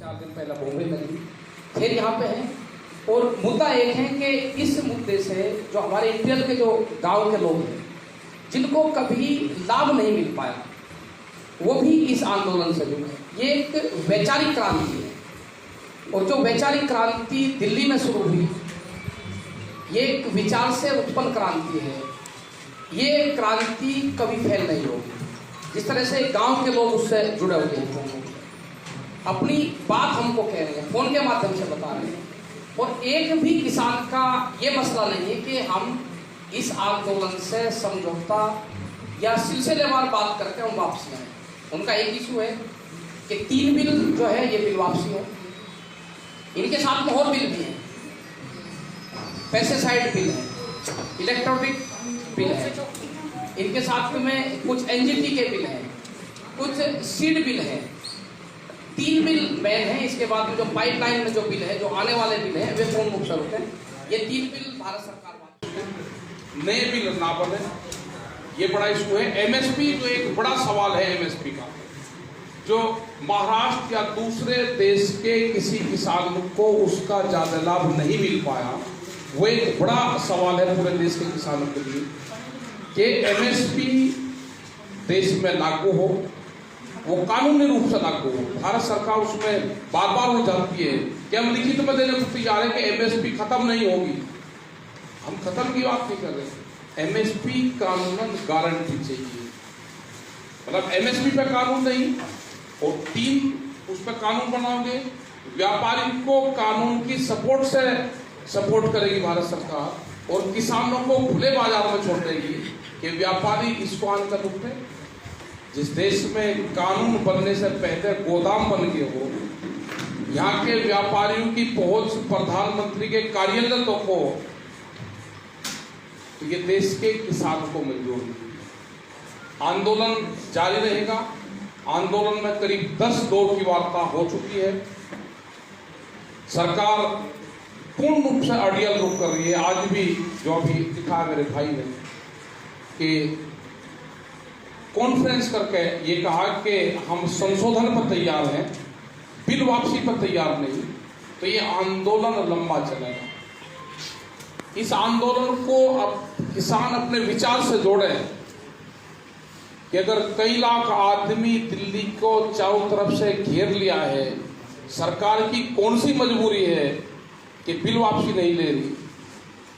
3-4 दिन पहले बॉम्बे में थी, फिर यहाँ पे हैं। और मुद्दा एक है कि इस मुद्दे से जो हमारे इंडियन के जो गांव के लोग हैं जिनको कभी लाभ नहीं मिल पाया, वो भी इस आंदोलन से जुड़े। ये एक वैचारिक क्रांति है, और जो वैचारिक क्रांति दिल्ली में शुरू हुई, ये एक विचार से उत्पन्न क्रांति है। ये क्रांति कभी फेल नहीं होगी। जिस तरह से गांव के लोग उससे जुड़े हुए हैं, अपनी बात हमको कह रहे हैं, फोन के माध्यम से बता रहे हैं, और एक भी किसान का ये मसला नहीं है कि हम इस आंदोलन से समझौता या सिलसिलेवार बात करके हम वापसी आए। उनका एक इशू है कि 3 बिल जो है ये बिल वापसी हो। इनके साथ में और बिल भी हैं, पेस्टिसाइड बिल है, इलेक्ट्रॉनिक बिल है, इनके साथ में कुछ एनजीटी के बिल हैं, कुछ सीड बिल है। 3 बिल मेन है। इसके बाद में जो पाइपलाइन में जो बिल है, जो आने वाले बिल हैं, वे कौन मुख्य रूप है। ये 3 बिल भारत सरकार नए बिल ना बने, ये बड़ा इशू है। एमएसपी जो एक बड़ा सवाल है, एमएसपी का जो महाराष्ट्र या दूसरे देश के किसी किसान को उसका ज्यादा लाभ नहीं मिल पाया, वो एक बड़ा सवाल है पूरे देश के किसानों के लिए कि एमएसपी देश में लागू हो, वो कानूनी रूप से लागू हो। भारत सरकार उसमें बार बार हो जाती है कि हम लिखित में देने को तैयार है कि एमएसपी खत्म नहीं होगी। हम खत्म की बात नहीं कर रहे, एमएसपी कानूनन गारंटी चाहिए। मतलब एमएसपी पे कानून नहीं, और 3 उस पर कानून बनाओगे, व्यापारी को कानून की सपोर्ट से सपोर्ट करेगी भारत सरकार, और किसानों को खुले बाजार में छोड़ देगी कि व्यापारी इसको आनकर रुकते। जिस देश में कानून बनने से पहले गोदाम बन गए हो, यहाँ के व्यापारियों की पहुंच प्रधानमंत्री के कार्यालय तक हो, तो ये देश के किसान को मंजूर नहीं। आंदोलन जारी रहेगा। आंदोलन में करीब 10 दौर की वार्ता हो चुकी है। सरकार पूर्ण रूप से अड़ियल रुख कर रही है। आज भी जो अभी दिखा मेरे भाई ने कि कॉन्फ्रेंस करके ये कहा कि हम संशोधन पर तैयार हैं, बिल वापसी पर तैयार नहीं, तो ये आंदोलन लंबा चलेगा। इस आंदोलन को अब किसान अपने विचार से जोड़े कि अगर कई लाख आदमी दिल्ली को चारों तरफ से घेर लिया है, सरकार की कौन सी मजबूरी है कि बिल वापसी नहीं ले रही,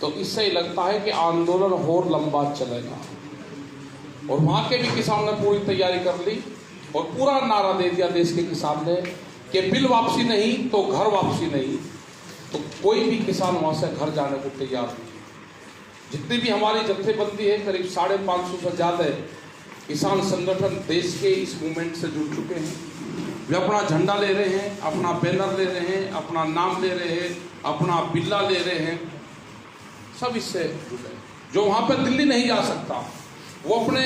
तो इससे ही लगता है कि आंदोलन और लंबा चलेगा। और वहां के भी किसानों ने पूरी तैयारी कर ली और पूरा नारा दे दिया देश के किसान ने कि बिल वापसी नहीं तो घर वापसी नहीं। तो कोई भी किसान वहां से घर जाने को तैयार नहीं। जितनी भी हमारी जत्थेबंदी है, करीब 550 से ज्यादा किसान संगठन देश के इस मूवमेंट से जुड़ चुके हैं। वे अपना झंडा ले रहे हैं, अपना बैनर ले रहे हैं, अपना नाम ले रहे हैं, अपना बिल्ला ले रहे हैं, सब इससे जुड़े। जो वहां पर दिल्ली नहीं जा सकता, वो अपने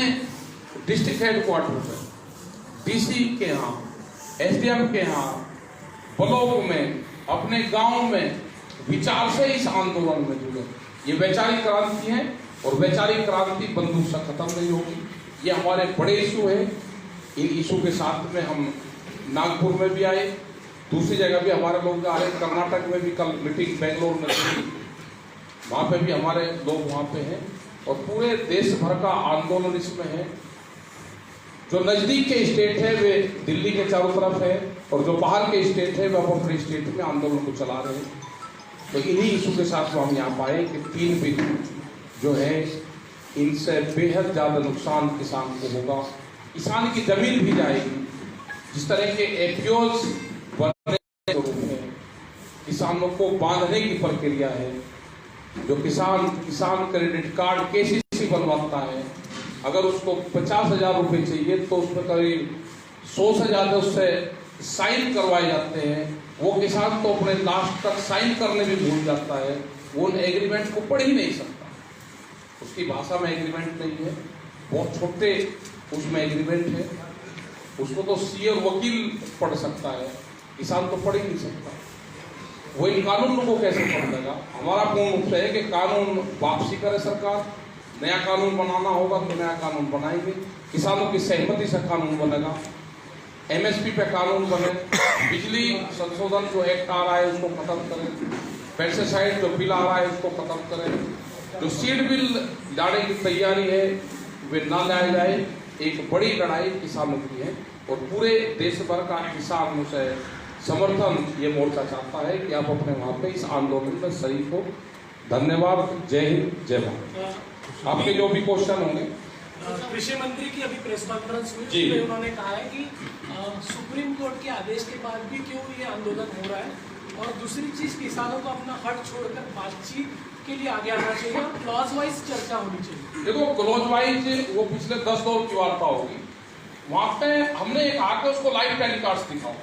डिस्ट्रिक्ट हेडक्वार्टर पर, डीसी के यहाँ, एसडीएम के यहाँ, ब्लॉक में, अपने गांव में विचार से इस आंदोलन में जुड़े। ये वैचारिक क्रांति है, और वैचारिक क्रांति बंदूक से खत्म नहीं होगी। ये हमारे बड़े इशू है। इन इशू के साथ में हम नागपुर में भी आए, दूसरी जगह भी हमारे लोग आ रहे, कर्नाटक में भी कल मीटिंग बेंगलोर में थी, वहाँ पे भी हमारे लोग वहाँ पे हैं, और पूरे देश भर का आंदोलन इसमें है। जो नजदीक के स्टेट है वे दिल्ली के चारों तरफ है, और जो बाहर के स्टेट है वे अपने स्टेट में आंदोलन को चला रहे हैं। तो इन्हीं इशू के साथ हम यहाँ पाए कि 3 बिल जो है, इनसे बेहद ज़्यादा नुकसान किसान को होगा। किसान की जमीन भी जाएगी। जिस तरह के एपीओज बनने के रूप में किसानों को बांधने की प्रक्रिया है, जो किसान क्रेडिट कार्ड केसीसी बनवाता है, अगर उसको 50,000 रुपये चाहिए तो उसमें करीब 100 से ज़्यादा उससे साइन करवाए जाते हैं। वो किसान तो अपने लास्ट तक साइन करने भी भूल जाता है, वो उन एग्रीमेंट को पढ़ ही नहीं सकता। उसकी भाषा में एग्रीमेंट नहीं है, बहुत छोटे उसमें एग्रीमेंट है, उसको तो सी और वकील पढ़ सकता है, किसान तो पढ़ ही नहीं सकता। वो इन कानूनों को कैसे पढ़ लेगा? हमारा पूर्ण रूप से है कि कानून वापसी करे सरकार, नया कानून बनाना होगा तो नया कानून बनाएंगे, किसानों की सहमति से कानून बनेगा। एमएसपी पे कानून बने, बिजली संशोधन जो एक्ट आ रहा है उसको खत्म करें, पेस्टिसाइड जो बिल आ रहा है उसको खत्म करें, जो सीड बिल लाने की तैयारी है वे ना लाया जाए। एक बड़ी लड़ाई किसानों की है और पूरे देश भर का किसानों से समर्थन ये मोर्चा चाहता है कि आप अपने वहाँ पे इस आंदोलन में शरीक हो। धन्यवाद। जय हिंद, जय भारत। आपके जो भी क्वेश्चन होंगे। कृषि मंत्री की अभी प्रेस कॉन्फ्रेंस हुई, जी। उसमें उन्होंने कहा है कि सुप्रीम कोर्ट के आदेश के बाद भी क्यों ये आंदोलन हो रहा है, और दूसरी चीज किसानों को अपना हक छोड़कर बातचीत के लिए आगे आना चाहिए और क्लॉज वाइज चर्चा होनी चाहिए। देखो, क्लॉज वाइज वो पिछले 10 दौर की वार्ता होगी, वहां पे हमने एक आके उसको लाइव टेलीकास्ट दिखाओ,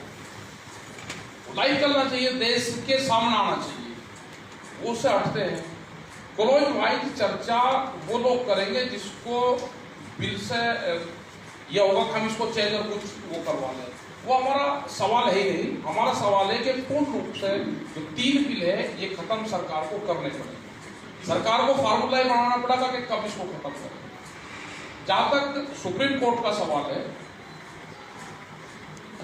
लाइव चलना चाहिए, देश के सामने आना चाहिए, वो उससे हटते हैं। क्लोज वाइज चर्चा वो लोग करेंगे जिसको बिल से यह होगा कि हम इसको चेंज और कुछ वो करवा लें, वो हमारा सवाल है ही नहीं। हमारा सवाल है कि पूर्ण रूप से जो 3 बिल है ये खत्म सरकार को करने पड़ेंगे, सरकार को फार्मूला बनाना पड़ेगा कि कब इसको खत्म करें। जहां तक सुप्रीम कोर्ट का सवाल है,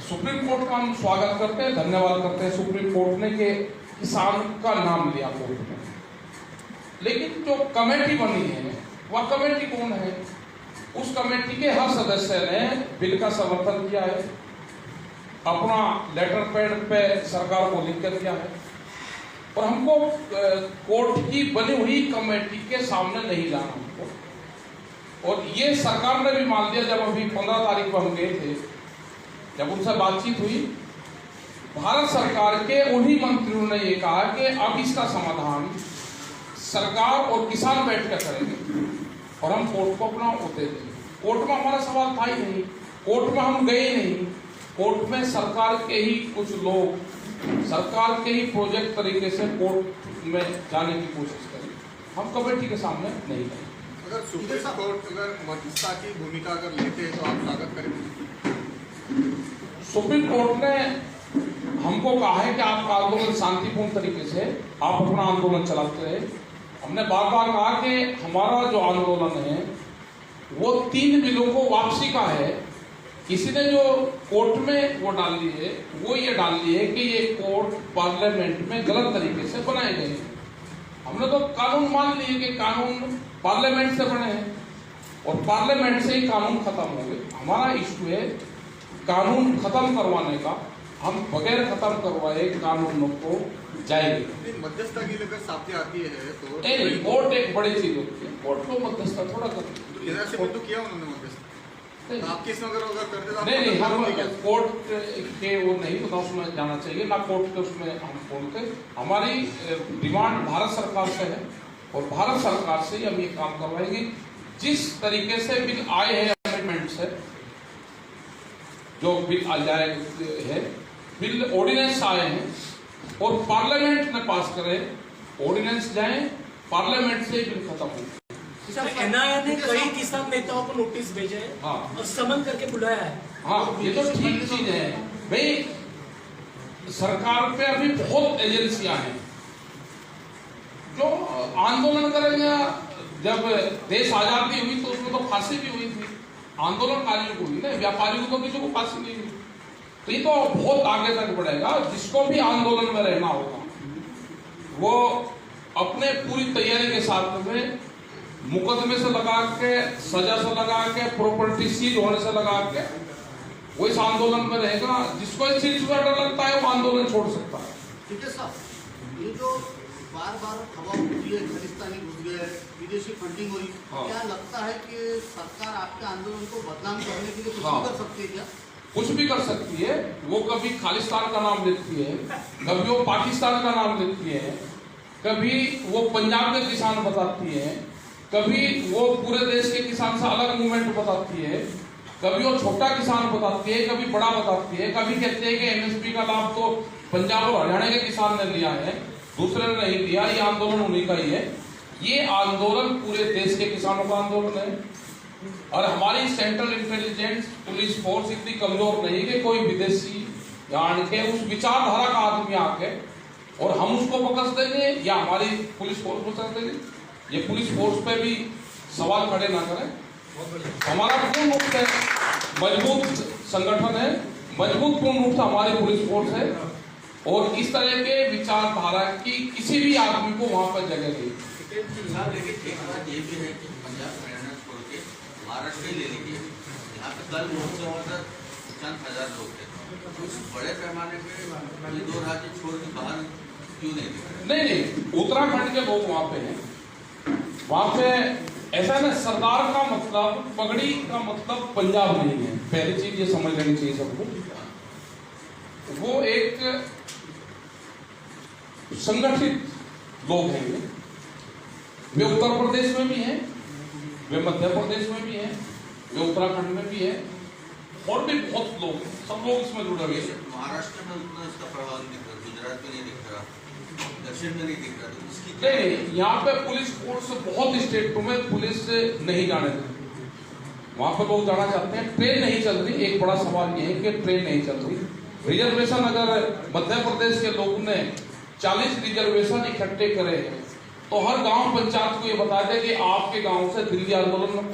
सुप्रीम कोर्ट का हम स्वागत करते हैं, धन्यवाद करते हैं सुप्रीम कोर्ट ने कि किसान का नाम लिया कोर्ट में। लेकिन जो कमेटी बनी है वह कमेटी कौन है? उस कमेटी के हर सदस्य ने बिल का समर्थन किया है, अपना लेटर पैड पे सरकार को लिख कर दिया है, और हमको कोर्ट की बनी हुई कमेटी के सामने नहीं जाना हमको। और ये सरकार ने भी मान लिया। जब अभी 15 तारीख को हम गए थे, जब उनसे बातचीत हुई, भारत सरकार के उन्हीं मंत्रियों ने ये कहा कि अब इसका समाधान सरकार और किसान बैठ कर करेंगे और हम कोर्ट को अपना होते थे। कोर्ट में हमारा सवाल था ही नहीं, कोर्ट में हम गए नहीं, कोर्ट में सरकार के ही कुछ लोग सरकार के ही प्रोजेक्ट तरीके से कोर्ट में जाने की कोशिश करें, हम कमेटी के सामने नहीं गए। अगर सुप्रीम कोर्ट अगर मध्यस्थता की भूमिका अगर लेते हैं तो आप स्वागत करेंगे? सुप्रीम कोर्ट ने हमको कहा है कि आपका आंदोलन शांतिपूर्ण तरीके से आप अपना आंदोलन चलाते रहे। हमने बार बार कहा कि हमारा जो आंदोलन है वो 3 बिलों को वापसी का है। किसी ने जो कोर्ट में वो डाल दी है, वो ये डाल दी है कि ये कोर्ट पार्लियामेंट में गलत तरीके से बनाए गए हैं। हमने तो कानून मान लिए कि कानून पार्लियामेंट से बने हैं और पार्लियामेंट से ही कानून खत्म हो गए। हमारा इश्यू है कानून खत्म करवाने का, हम बगैर खत्म करवाए कानूनों को जाएंगे। मध्यस्थता की अगर सामने आती है तो नहीं, कोर्ट एक बड़ी चीज होती है, कोर्ट को मध्यस्थता थोड़ा करती तो किया उन्होंने मध्यस्थता, तो आप किस अगर करते तो नहीं, हम कोर्ट के वो नहीं पता उसमें जाना चाहिए ना, कोर्ट के उसमें हम बोलते। हमारी डिमांड भारत सरकार से है और भारत सरकार से ही हम ये काम करवाएंगे। जिस तरीके से बिल आए हैं अमेंडमेंट से, जो बिल आ जाए है, बिल ऑर्डिनेंस आए हैं और पार्लियामेंट ने पास करे, ऑर्डिनेंस जाए, पार्लियामेंट से बिल खत्म हो। एनआईए ने कई किसान नेताओं को नोटिस भेजे हैं, हाँ, और समन करके बुलाया है। हाँ, ये तो ठीक चीज है भाई। सरकार पे अभी बहुत एजेंसियां हैं जो आंदोलन करेंगे। जब देश आजादी हुई तो उसमें तो फांसी भी हुई थी, आंदोलनकारियों को हुई ना, व्यापारियों को किसी को फांसी नहीं हुई। तो ये तो बहुत आगे तक बढ़ेगा। जिसको भी आंदोलन में रहना होगा वो अपने पूरी तैयारी के साथ में मुकदमे से लगा के, सजा से लगा के, प्रॉपर्टी सीज होने से लगा के वो इस आंदोलन में रहेगा। जिसको इस चीज का डर लगता है वो आंदोलन छोड़ सकता है। ठीक है साहब, ये जो बार बार हवा उठती है, खालिस्तानी घुस गए, विदेशी फंडिंग हुई, हाँ। क्या लगता है कि सरकार आपके आंदोलन को बदनाम करने के लिए कुछ हाँ। कर सकती है क्या? कुछ भी कर सकती है। वो कभी खालिस्तान का नाम लेती है, कभी वो पाकिस्तान का नाम लेती है, कभी वो पंजाब के किसान बताती है, कभी वो पूरे देश के किसान से अलग मूवमेंट बताती है, कभी वो छोटा किसान बताती है, कभी बड़ा बताती है, कभी कहते हैं कि एमएसपी का लाभ तो पंजाब और हरियाणा के किसान ने लिया है, दूसरे ने नहीं लिया, ये आंदोलन उन्हीं का ही है। ये आंदोलन पूरे देश के किसानों का आंदोलन है और हमारी सेंट्रल इंटेलिजेंस पुलिस फोर्स इतनी कमजोर नहीं कि कोई विदेशी जान के उस विचारधारा का आदमी आके और हम उसको पकड़ देंगे या हमारी पुलिस फोर्स पकड़ देंगे। ये पुलिस फोर्स पे भी सवाल खड़े ना करें। हमारा पूर्ण रूप से मजबूत संगठन है, मजबूत पूर्ण रूप से हमारी पुलिस फोर्स है और इस तरह के विचारधारा की किसी भी आदमी को वहां पर जगह नहीं। लेकिन एक बात ये भी है कि पंजाब हरियाणा छोड़ के महाराष्ट्र ही ले लीजिए, यहाँ पे कल महोत्सव था, चंद हजार लोग थे, कुछ बड़े पैमाने पे ये 2 राज्य छोड़ के बाहर क्यों नहीं दिख रहे? नहीं, उत्तराखंड के लोग वहां पे हैं। वहां पे ऐसा ना, सरदार का मतलब, पगड़ी का मतलब पंजाब नहीं है, पहली चीज ये समझ लेनी चाहिए सबको। वो एक संगठित लोग हैं, वे उत्तर प्रदेश में भी हैं, वे मध्य प्रदेश में भी हैं, वे उत्तराखंड में भी हैं, और भी बहुत लोग हैं, सब लोग इसमें जुड़े हुए हैं। महाराष्ट्र में उतना इसका प्रभाव नहीं दिख रहा, गुजरात में नहीं दिख रहा, दक्षिण में नहीं दिख रहा, तो इसकी नहीं, यहाँ पे पुलिस फोर्स बहुत स्टेटों में पुलिस नहीं जाने देती, वहां पर लोग जाना चाहते हैं, ट्रेन नहीं चल रही। एक बड़ा सवाल ये है कि ट्रेन नहीं चल रही। रिजर्वेशन अगर मध्य प्रदेश के लोगों ने 40 रिजर्वेशन इकट्ठे करे तो हर गांव पंचायत को ये बता दे कि आपके गांव से दिल्ली आंदोलन में